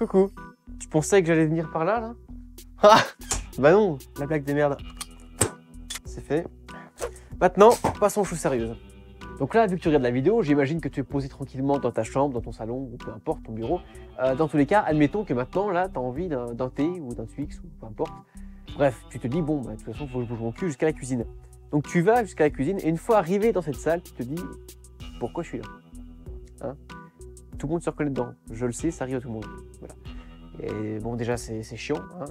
Coucou. Tu pensais que j'allais venir par là, là? Ah! Bah non, la blague de merde. C'est fait. Maintenant, passons aux choses sérieuses. Donc là, vu que tu regardes la vidéo, j'imagine que tu es posé tranquillement dans ta chambre, dans ton salon, ou peu importe, ton bureau. Dans tous les cas, admettons que maintenant, là, tu as envie d'un thé ou d'un Twix, ou peu importe. Bref, tu te dis, bon, bah, de toute façon, il faut que je bouge mon cul jusqu'à la cuisine. Donc tu vas jusqu'à la cuisine, et une fois arrivé dans cette salle, tu te dis, pourquoi je suis là? Hein? Tout le monde se reconnaît dedans. Je le sais, ça arrive à tout le monde. Voilà. Et bon, déjà, c'est chiant. Hein,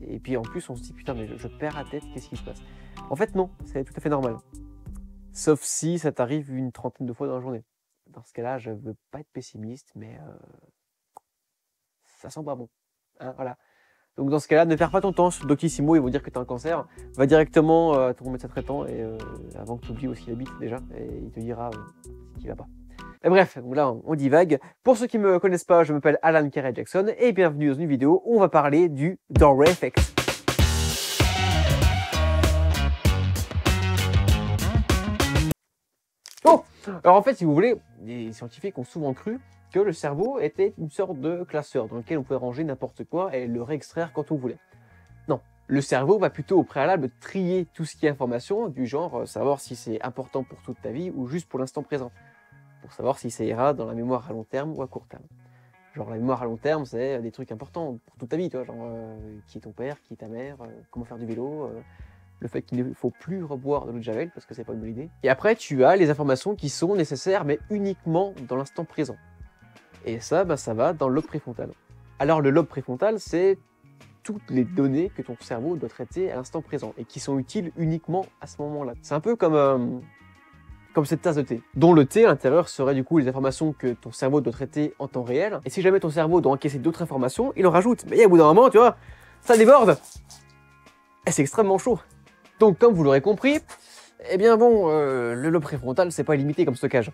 et puis en plus, on se dit, putain, mais je perds la tête, qu'est-ce qui se passe? En fait, non, c'est tout à fait normal. Sauf si ça t'arrive une trentaine de fois dans la journée. Dans ce cas-là, je veux pas être pessimiste, mais ça sent pas bon. Hein, voilà. Donc dans ce cas-là, ne perds pas ton temps sur Doctissimo, ils vont dire que tu as un cancer. Va directement à ton médecin traitant et avant que tu oublies où il habite déjà, et il te dira ce qui va pas. Et bref, donc là on divague. Pour ceux qui me connaissent pas, je m'appelle Alan Carey Jackson et bienvenue dans une vidéo où on va parler du Doorway Effect. Bon, alors en fait, si vous voulez, les scientifiques ont souvent cru que le cerveau était une sorte de classeur dans lequel on pouvait ranger n'importe quoi et le réextraire quand on voulait. Non, le cerveau va plutôt au préalable trier tout ce qui est information, du genre savoir si c'est important pour toute ta vie ou juste pour l'instant présent, pour savoir si ça ira dans la mémoire à long terme ou à court terme. Genre la mémoire à long terme, c'est des trucs importants pour toute ta vie, tu vois, genre qui est ton père, qui est ta mère, comment faire du vélo, le fait qu'il ne faut plus reboire de l'eau de Javel parce que c'est pas une bonne idée. Et après, tu as les informations qui sont nécessaires mais uniquement dans l'instant présent. Et ça, bah, ça va dans le lobe préfrontal. Alors le lobe préfrontal, c'est toutes les données que ton cerveau doit traiter à l'instant présent et qui sont utiles uniquement à ce moment-là. C'est un peu comme cette tasse de thé, dont le thé à l'intérieur serait du coup les informations que ton cerveau doit traiter en temps réel. Et si jamais ton cerveau doit encaisser d'autres informations, il en rajoute. Mais au bout d'un moment, tu vois, ça déborde. Et c'est extrêmement chaud. Donc comme vous l'aurez compris, eh bien bon, le lobe préfrontal, c'est pas limité comme stockage.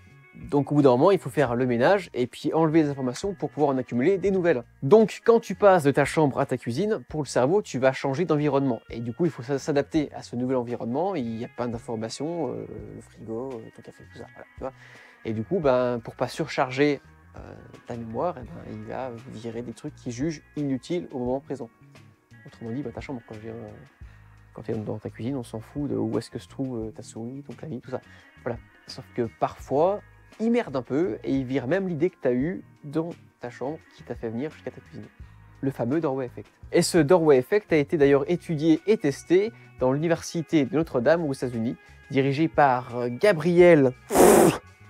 Donc au bout d'un moment, il faut faire le ménage et puis enlever les informations pour pouvoir en accumuler des nouvelles. Donc quand tu passes de ta chambre à ta cuisine, pour le cerveau, tu vas changer d'environnement. Et du coup, il faut s'adapter à ce nouvel environnement. Il y a plein d'informations, le frigo, ton café, tout ça, voilà, tu vois. Et du coup, ben, pour pas surcharger ta mémoire, eh ben, il va virer des trucs qu'il juge inutiles au moment présent. Autrement dit, ben, ta chambre, quand tu es dans ta cuisine, on s'en fout de où est-ce que se trouve ta souris, ton clavier, tout ça. Voilà. Sauf que parfois, il merde un peu et il vire même l'idée que tu as eue dans ta chambre qui t'a fait venir jusqu'à ta cuisine. Le fameux Doorway Effect. Et ce Doorway Effect a été d'ailleurs étudié et testé dans l'université de Notre-Dame aux États-Unis, dirigé par Gabriel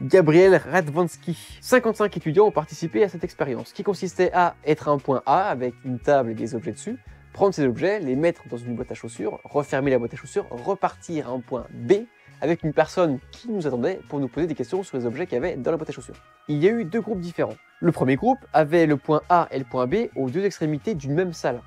Radvansky. 55 étudiants ont participé à cette expérience qui consistait à être à un point A avec une table et des objets dessus, prendre ces objets, les mettre dans une boîte à chaussures, refermer la boîte à chaussures, repartir à un point B avec une personne qui nous attendait pour nous poser des questions sur les objets qu'il y avait dans la boîte à chaussures. Il y a eu deux groupes différents. Le premier groupe avait le point A et le point B aux deux extrémités d'une même salle,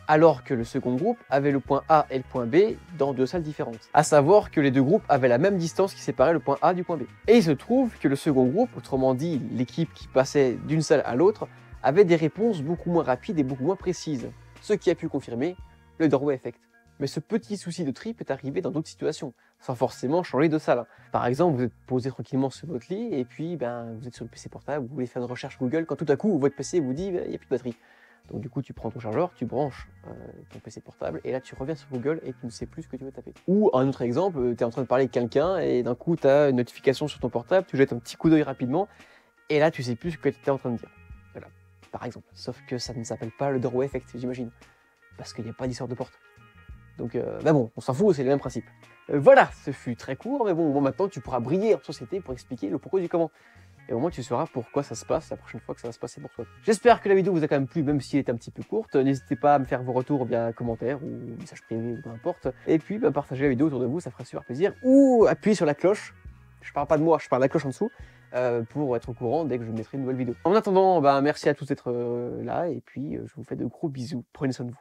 alors que le second groupe avait le point A et le point B dans deux salles différentes. À savoir que les deux groupes avaient la même distance qui séparait le point A du point B. Et il se trouve que le second groupe, autrement dit l'équipe qui passait d'une salle à l'autre, avait des réponses beaucoup moins rapides et beaucoup moins précises, ce qui a pu confirmer le Doorway Effect. Mais ce petit souci de tri peut arriver dans d'autres situations, sans forcément changer de salle. Par exemple, vous êtes posé tranquillement sur votre lit, et puis vous êtes sur le PC portable, vous voulez faire une recherche Google, quand tout à coup, votre PC vous dit il n'y a plus de batterie. Donc du coup, tu prends ton chargeur, tu branches ton PC portable, et là tu reviens sur Google et tu ne sais plus ce que tu veux taper. Ou un autre exemple, tu es en train de parler avec quelqu'un, et d'un coup, tu as une notification sur ton portable, tu jettes un petit coup d'œil rapidement, et là tu sais plus ce que tu étais en train de dire. Voilà, par exemple. Sauf que ça ne s'appelle pas le Doorway Effect, j'imagine. Parce qu'il n'y a pas d'histoire de porte. Donc, bon, on s'en fout, c'est le même principe. Voilà, ce fut très court, mais bon, maintenant tu pourras briller en société pour expliquer le pourquoi du comment. Et au moins tu sauras pourquoi ça se passe la prochaine fois que ça va se passer pour toi. J'espère que la vidéo vous a quand même plu, même si elle est un petit peu courte. N'hésitez pas à me faire vos retours via commentaire ou message privé ou peu importe. Et puis, partagez la vidéo autour de vous, ça fera super plaisir. Ou appuyez sur la cloche. Je parle pas de moi, je parle de la cloche en dessous. Pour être au courant dès que je mettrai une nouvelle vidéo. En attendant, merci à tous d'être là et puis je vous fais de gros bisous. Prenez soin de vous.